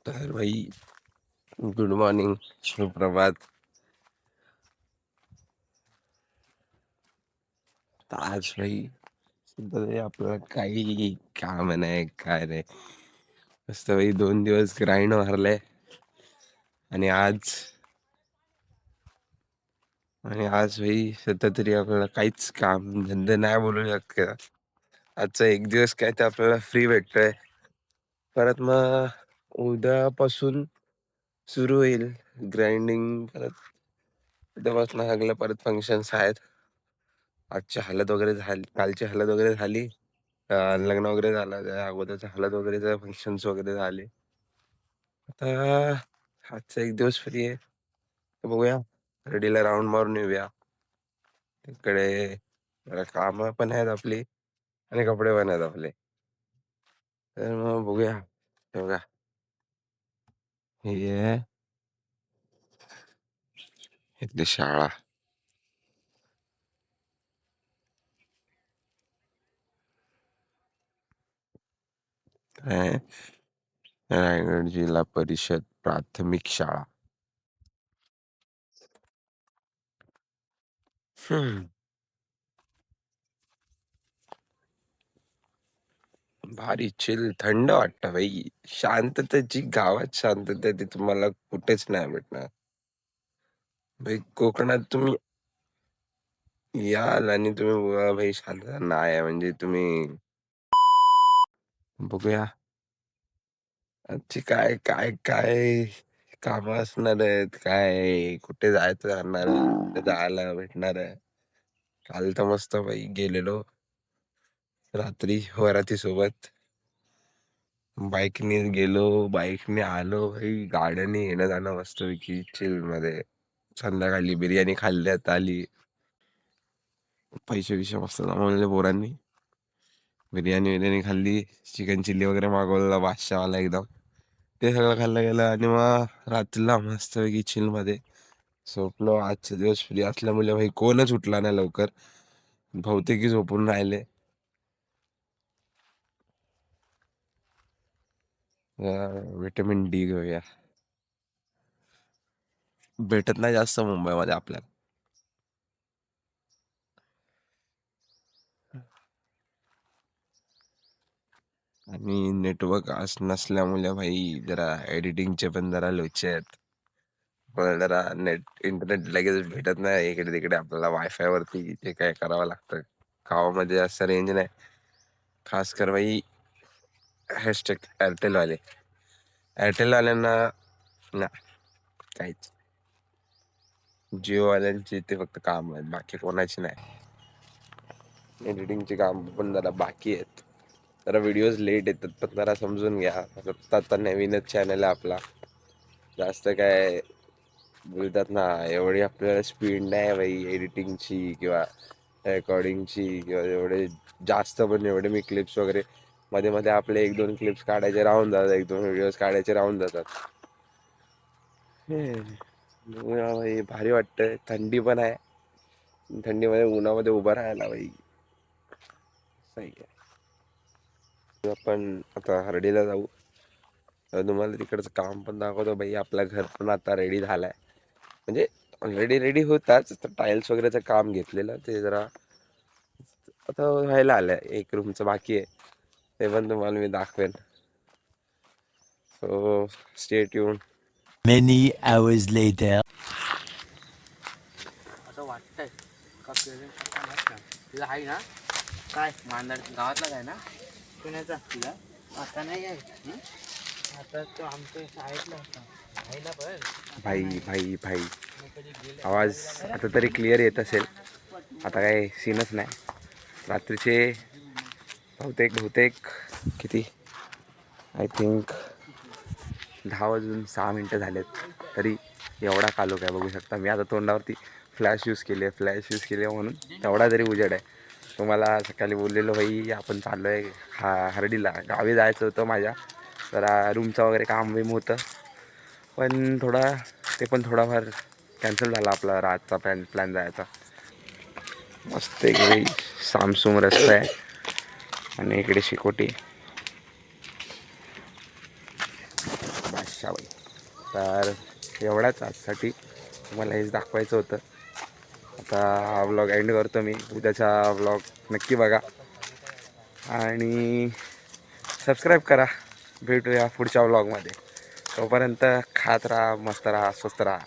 तर भाई good morning, सुप्रभात. तर आज भाई सध्या तरी आपल्याला काही काम नाही काय नाही. मस्त भाई 2 दिवस ग्राइंड मारले आणि आज भाई सध्या तरी आपल्याला काहीच काम धंदे नाही बोलू शकत. आजचा एक दिवस काय ते आपल्याला फ्री भेटतोय. परत मग उद्यापासून सुरू होईल ग्राइंडिंग. परत उद्यापासून सगळं परत फंक्शन्स आहेत. आजची हालत वगैरे झाली, कालची हालत वगैरे झाली. लग्न वगैरे झालं, त्या अगोदरच्या हालत वगैरे फंक्शन्स वगैरे झाले. आता आजचा एक दिवस फ्री आहे, तर बघूया रेडीला राऊंड मारून येऊया. तिकडे जरा कामं पण आहेत आपली आणि कपडे पण आहेत आपले. तर मग बघूया. हे बघा, हे आहे इथली शाळा. काय? रायगड जिल्हा परिषद प्राथमिक शाळा. हम्म, भारी चिल थंड वाटतं भाई. शांतता, जी गावात शांतता आहे ती तुम्हाला कुठेच नाही भेटणार भाई. कोकणात तुम्ही याल आणि तुम्ही बघा भाई, शांतता नाही आहे म्हणजे तुम्ही. बघूया आजची काय काय काय कामं असणार आहेत, काय कुठे जायचं करणार आहे, कुठे जायला भेटणार आहे. काल तर मस्त भाई गेलेलो रात्री वराती सोबत. बाईकने गेलो, बाईकने आलो भाई. गाड्याने येणं जाणं मस्त पैकी चिल मध्ये. संध्याकाळी बिर्याणी खाल्ल्यात आली. पैसे विषय मस्त जमवलेले पोरांनी. बिर्याणी खाल्ली. चिकन चिल्ली वगैरे मागवलेला बादशाहवाला एकदम. ते सगळं खाल्लं गेलं आणि मग रात्रीला मस्तपैकी चिल मध्ये झोपलो. आजचा दिवस फ्री असल्यामुळे भाई कोणच उठला नाही लवकर. बहुतेकी झोपून राहिले. विटॅमिन डी घेऊया. भेटत नाही जास्त मुंबईमध्ये आपल्याला. आणि नेटवर्क नसल्यामुळे भाई जरा एडिटिंगचे पण जरा लोचे आहेत. पण जरा इंटरनेट लगेच भेटत नाही इकडे तिकडे आपल्याला. वायफाय वरती ते काय करावं लागतं. गावामध्ये असं रेंज नाही. खास कर भाई हॅशटॅग एअरटेलवाले. एअरटेलवाल्यांना ना काहीच. जिओवाल्यांचे ते फक्त काम आहेत, बाकी कोणाची नाही. एडिटिंगचे काम पण जरा बाकी आहेत. जरा व्हिडिओज लेट येतात, पण जरा समजून घ्या. आता नवीनच चॅनल आहे आपला. जास्त काय बोलतात ना, एवढी आपल्याला स्पीड नाही भाई एडिटिंगची किंवा रेकॉर्डिंगची, किंवा एवढे जास्त पण एवढे मी क्लिप्स वगैरे मध्ये मध्ये आपले 1-2 क्लिप्स काढायचे राहून जातात, 1-2 व्हिडिओज काढायचे राहून जातात. बघूया भाई, भारी वाटतंय. थंडी पण आहे. थंडीमध्ये उन्हामध्ये उभं राहायला भाई सही आहे. आपण आता हर्डीला जाऊ. तर तुम्हाला तिकडचं काम पण दाखवतो भाई. आपलं घर पण आता रेडी झालंय, म्हणजे ऑलरेडी रेडी होताच. तर टाईल्स वगैरेचं काम घेतलेलं ते जरा आता व्हायला आलंय. एक रूमचं बाकी आहे, ते पण तुम्हाला मी दाखवेन. So stay tune. Many hours later. असं वाटतंय का तिला आहे ना काय मांदड गावातलाच आहे ना पुण्याचा. तिला आता नाही आहे. आता तो आमच्या शाळेतला होता. राहिला पण भाई भाई भाई आवाज आता तरी क्लिअर येत असेल. आता काय सीनच नाही. रात्रीचे बहुतेक किती, आय थिंक 10 वाजून 6 मिनिटं झालेत. तरी एवढा कालो काय बघू शकता. मी आता तोंडावरती फ्लॅश यूज केले म्हणून तेवढा तरी उजेड आहे. तुम्हाला सकाळी बोललेलो भाई आपण चाललो आहे हर्डीला. गावी जायचं होतं माझ्या. जरा रूमचं वगैरे काम बिम होतं, पण थोडाफार कॅन्सल झाला आपला रातचा प्लॅन जायचा. मस्त एक सामसूम रस्ता आहे आणि इकडे शिकोटी. तर एवढ्याच आजसाठी तुम्हाला हेच दाखवायचं होतं. आता हा व्लॉग एंड करतो मी. उद्याचा व्लॉग नक्की बघा आणि सबस्क्राईब करा. भेटूया पुढच्या व्लॉगमध्ये. तोपर्यंत खात राहा, मस्त राहा, स्वस्त राहा.